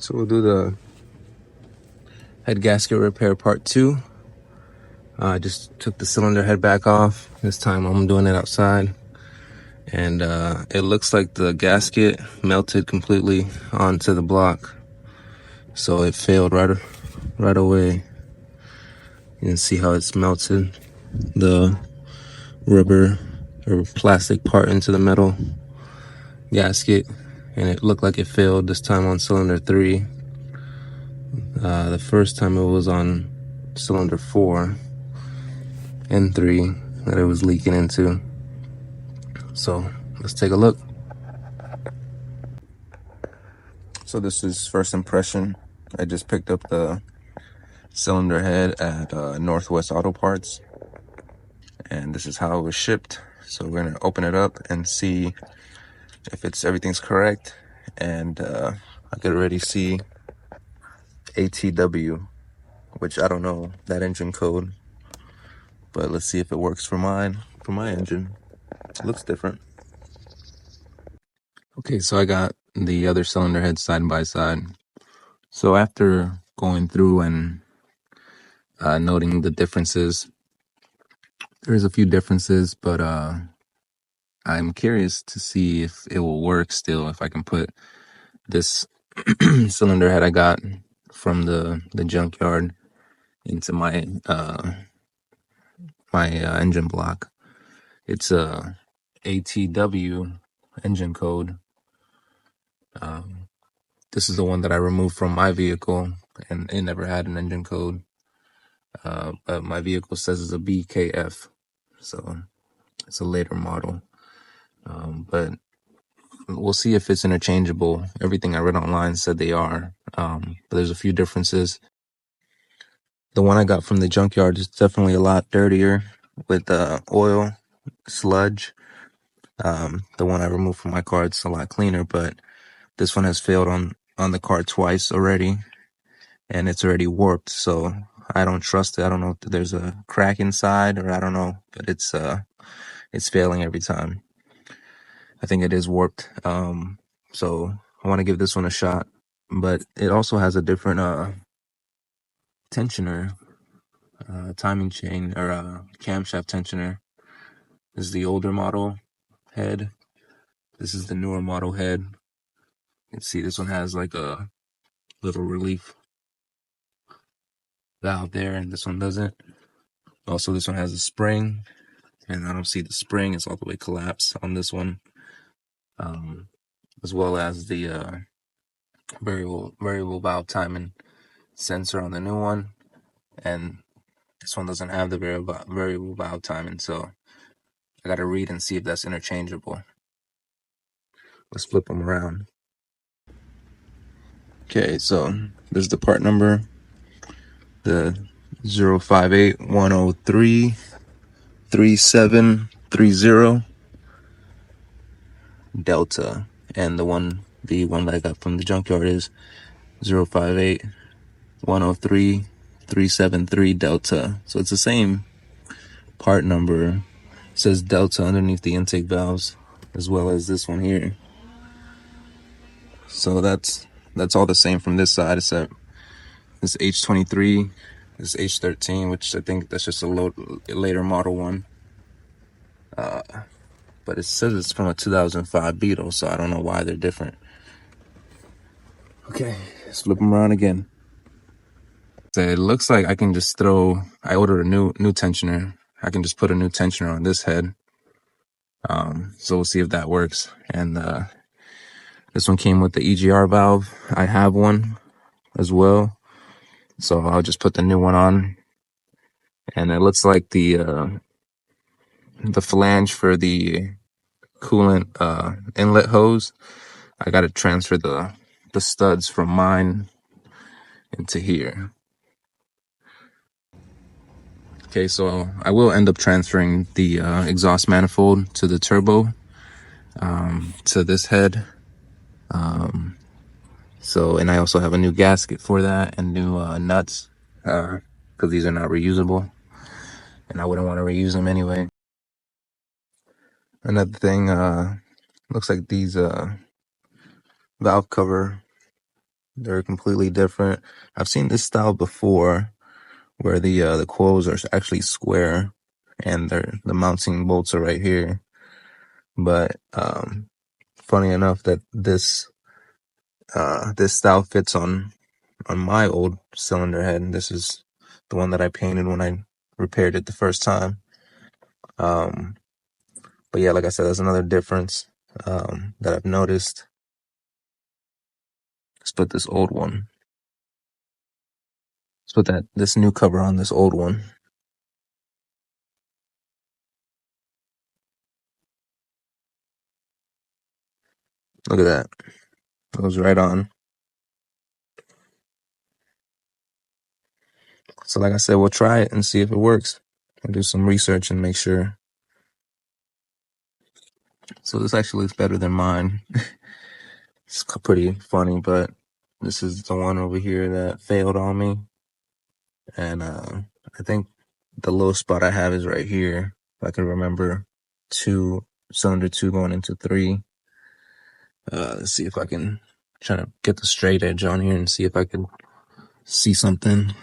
So we'll do the head gasket repair part 2. I just took the cylinder head back off. This time I'm doing it outside. And it looks like the gasket melted completely onto the block. So it failed right away. You can see how it's melted the rubber or plastic part into the metal gasket. And it looked like it failed this time on cylinder 3. The first time it was on cylinder 4 and 3 that it was leaking into. So let's take a look. So this is first impression. I just picked up the cylinder head at Northwest Auto Parts, and this is how it was shipped. So we're gonna open it up and see if everything's correct. And I could already see ATW, which I don't know that engine code, but let's see if it works for my engine. It looks different. Okay, so I got the other cylinder head side by side. So after going through and noting the differences, there's a few differences, but I'm curious to see if it will work still, if I can put this cylinder head I got from the junkyard into my engine block. It's a ATW engine code. This is the one that I removed from my vehicle, and it never had an engine code. But my vehicle says it's a BKF, so it's a later model. But we'll see if it's interchangeable. Everything I read online said they are, but there's a few differences. The one I got from the junkyard is definitely a lot dirtier with oil, sludge. The one I removed from my car, it's a lot cleaner, but this one has failed on the car twice already, and it's already warped, so I don't trust it. I don't know if there's a crack inside, or I don't know, but it's failing every time. I think it is warped. So I want to give this one a shot, but it also has a different tensioner, timing chain, or camshaft tensioner. This is the older model head. This is the newer model head. You can see this one has like a little relief valve there, and this one doesn't. Also, this one has a spring, and I don't see the spring. It's all the way collapsed on this one, as well as the variable valve timing sensor on the new one, and this one doesn't have the variable valve timing, so I gotta read and see if that's interchangeable. Let's flip them around. Okay, so this is the part number, the 058-103-3730 Delta, and the one that I got from the junkyard is 058-103-373 Delta. So it's the same part number. It says Delta underneath the intake valves, as well as this one here. So that's all the same from this side, except this H23, this H13, which I think that's just a later model one. But it says it's from a 2005 Beetle, so I don't know why they're different. Okay, let's flip them around again. So it looks like I can just I ordered a new tensioner. I can just put a new tensioner on this head. So we'll see if that works. And this one came with the EGR valve. I have one as well, so I'll just put the new one on. And it looks like the flange for the coolant inlet hose, I got to transfer the studs from mine into here. Okay, so I will end up transferring the exhaust manifold to the turbo, to this head. And I also have a new gasket for that and new nuts, because these are not reusable, and I wouldn't want to reuse them anyway. Another thing, looks like these valve cover They're completely different. I've seen this style before where the coils are actually square and the mounting bolts are right here. But funny enough that this style fits on my old cylinder head, and this is the one that I painted when I repaired it the first time. But yeah, like I said, that's another difference that I've noticed. Let's put this old one. Let's put this new cover on this old one. Look at that. Goes right on. So like I said, we'll try it and see if it works. I'll do some research and make sure. So this actually is better than mine. It's pretty funny, but this is the one over here that failed on me. And I think the low spot I have is right here. If I can remember, cylinder 2 going into 3. Let's see if I can try to get the straight edge on here and see if I can see something.